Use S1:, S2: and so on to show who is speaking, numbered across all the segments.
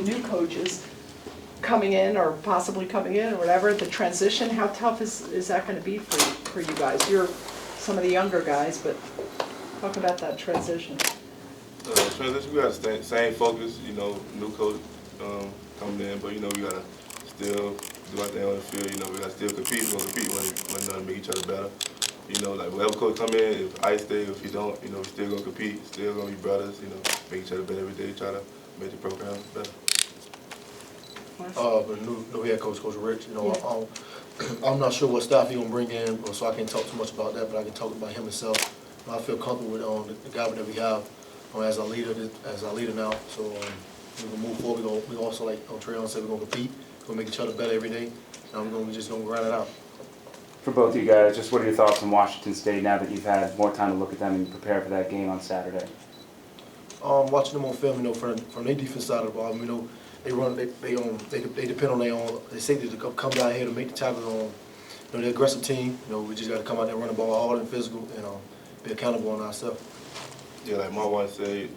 S1: of new coaches coming in or possibly coming in or whatever, the transition, how tough is that going to be for you guys? You're some of the younger guys, but talk about that transition.
S2: Transition, we got to same focus, you know, new coach coming in, but, you know, we got to still do our thing on the field. You know, we got to still compete. We're going to compete when make each other better. You know, like whatever coach come in, if I stay, if you don't, you know, we still going to compete, still going to be brothers, you know, make each other better every day, try to make the program better.
S3: But new head coach, Coach Rich, you know, I'm not sure what staff he's going to bring in, so I can't talk too much about that, but I can talk about him himself. I feel comfortable with the guy that we have as our leader now. So we're going to move forward. We also, like Trayone said, we're going to compete. We're going to make each other better every day. And we're just going to grind it out.
S4: For both of you guys, just what are your thoughts on Washington State now that you've had more time to look at them and prepare for that game on Saturday?
S3: Watching them on film, you know, from their defense side of the ball, you know, they depend on their own safety to come down here to make the tackles on. You know, they're an aggressive team. You know, we just got to come out there and run the ball hard and physical, and be accountable on ourselves.
S2: Yeah, like Marwan said,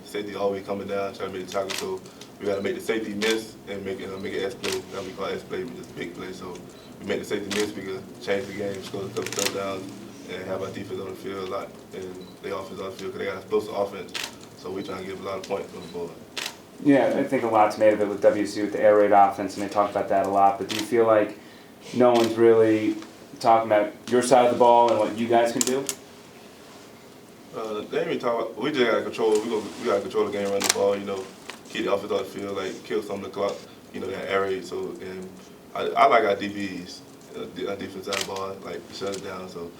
S2: safety always coming down, trying to make the tackle. So we got to make the safety miss and make it S play. That we call S play, just big play. So we make the safety miss, we can change the game, score a couple touchdowns, and have our defense on the field a lot, and their offense on the field because they got a explosive offense. So we're trying to give a lot of points on the board.
S4: Yeah, I think a lot's made of it with WSU with the air raid offense, and they talk about that a lot. But do you feel like no one's really talking about your side of the ball and what you guys can do?
S2: They ain't even talk about. We just gotta control. We gotta control the game, run the ball. You know, keep the offense on the field, like kill some of the clock. You know, that air raid. So and I like our DBs, our defense side of the ball, like shut it down. So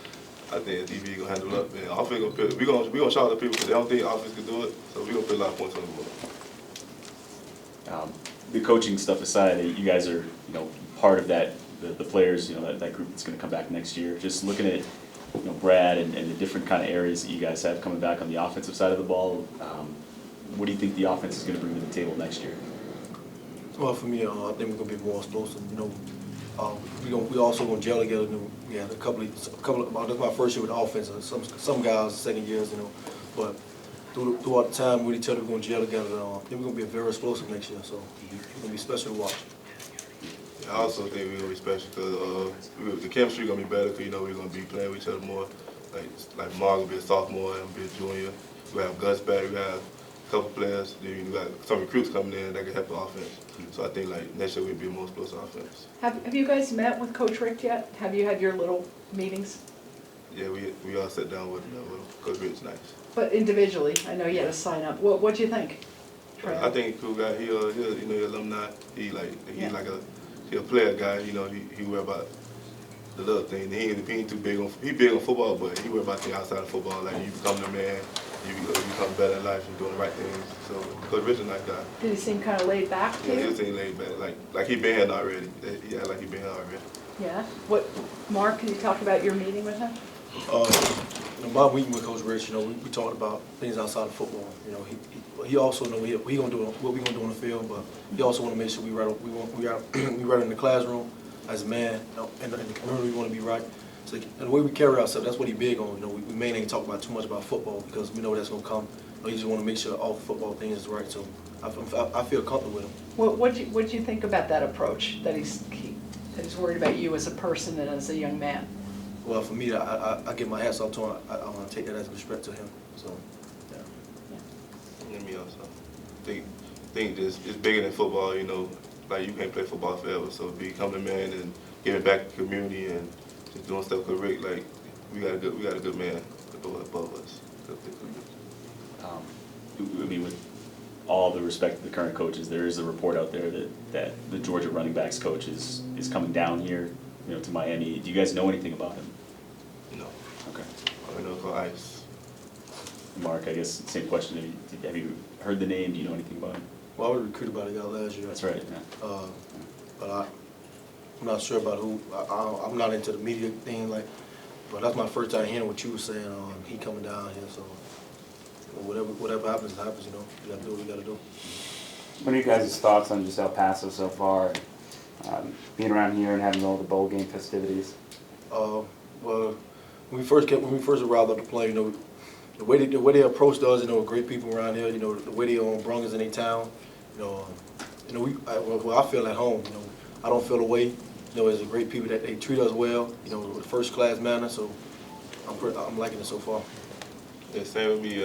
S2: I think the DB gonna handle up. And offense gonna put. We gonna shout at people because they don't think offense can do it. So we gonna put a lot of points on the board.
S5: The coaching stuff aside, you guys are, you know, part of that, the players, you know, that group that's going to come back next year. Just looking at, you know, Brad and the different kind of areas that you guys have coming back on the offensive side of the ball, what do you think the offense is going to bring to the table next year? Well,
S3: for me, I think we're going to be more explosive. You know, we also going to gel together. You know, we had a couple of that's my first year with the offense. Some guys second years, you know, but throughout the time with each other, we're going to gel together. I think we're going to be very explosive next year, so it's going to be special to watch.
S2: Yeah, I also think we're going to be special because the chemistry going to be better because, you know, we're going to be playing with each other more. Like Mark will be a sophomore and be a junior. We have Gus back, we have a couple players. Then we got some recruits coming in that can help the offense. So I think like next year we'll be a more explosive offense.
S1: Have you guys met with Coach Rick yet? Have you had your little meetings?
S2: Yeah, we all sat down with Coach Rich nice.
S1: But individually, I know you had to sign up. What do you think?
S2: I think he's a cool guy. He you know, alumni. He a player guy. You know, he worry about the little thing. He ain't too big on. He big on football, but he worry about things outside of football. Like you become the man, you become better in life and doing the right things. So Coach Rich is a nice guy.
S1: Did he seem kind of laid back to you?
S2: Yeah, he seemed laid back. Like he been here already. Yeah, like he been here already.
S1: Yeah. Mark? Can you talk about your meeting with him?
S3: My meeting with Coach Rich, you know, we talked about things outside of football. You know, he also know we gonna do what we gonna do on the field, but he also want to make sure we right in the classroom as a man, you know, and the community we want to be right. So and the way we carry ourselves, that's what he big on. You know, we may not talk about too much about football because we know that's gonna come. You know, he just want to make sure all the football things is right. So I feel comfortable with him.
S1: What do you think about that approach that he's worried about you as a person and as a young man?
S3: Well, for me, I give my hats off to him. I want to take that as respect to him. So,
S2: yeah. And me also. Think it's bigger than football. You know, like you can't play football forever. So become a man and giving back to the community and just doing stuff correct. Like we got a good man above us.
S5: I mean, with all the respect to the current coaches, there is a report out there that the Georgia running backs coach is coming down here, you know, to Miami. Do you guys know anything about him?
S2: No.
S5: Okay.
S2: I know called Ice.
S5: Mark, I guess same question. Have you heard the name? Do you know anything about him?
S3: well, I was recruited by the guy last year.
S5: That's right. Yeah.
S3: But I'm not sure about who. I'm not into the media thing, but that's my first time hearing what you were saying. He coming down here, so whatever happens, happens. You know, you gotta do what you gotta do.
S4: What are you guys' thoughts on just El Paso so far, being around here and having all the bowl game festivities?
S3: Well, when we first arrived on the plane, you know, the way they approached us, you know, great people around here, you know, the way they brung us in their town, you I feel at home. I don't feel away. There's a great people that they treat us well. With first class manner. So I'm liking it so far.
S2: Yeah, same with me.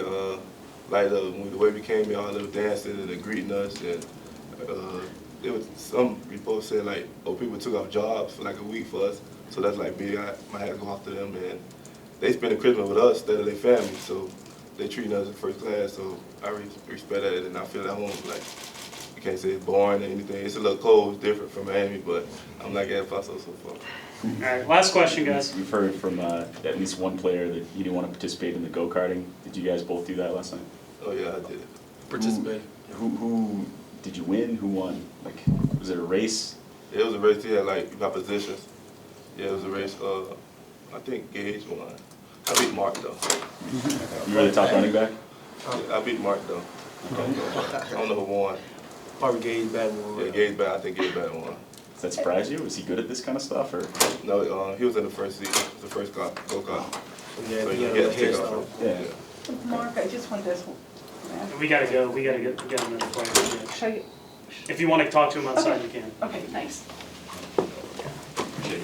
S2: Like when the way we came here, all the dancing and the greeting us, and there was some reports saying like, oh, people took off jobs for like a week for us. So that's like big. I might have to go after them, and they spend Christmas with us instead of their family. So they treating us in first class. So I respect that, and I feel at home. Like you can't say it's boring or anything. It's a little cold, it's different from Miami, but I'm like El Paso so far.
S6: All right, last question, guys.
S5: We've heard from at least one player that he didn't want to participate in the go-karting. Did you guys both do that last night?
S2: Oh yeah, I did.
S3: Participate.
S5: Who did you win? Who won? Like, was it a race?
S2: Yeah, it was a race. He had like my positions. Yeah, it was a race. I think Gage won. I beat Mark though.
S5: You were the top running back?
S2: Yeah, I beat Mark though. I don't know who won.
S3: Probably Gage Badmore.
S2: Yeah, Gage bad. I think Gage bad won.
S5: Does that surprise you? Was he good at this kind of stuff, or?
S2: No, he was in the first seat, the first go kart.
S3: Yeah,
S2: So
S3: he
S2: he
S3: had
S2: had
S3: a
S2: to
S3: head
S2: take
S3: start.
S2: off.
S5: Yeah.
S7: Mark, I just want this,
S6: We gotta go. We gotta get another player.
S7: show you,
S6: If you want to talk to him outside, you can.
S7: okay, nice.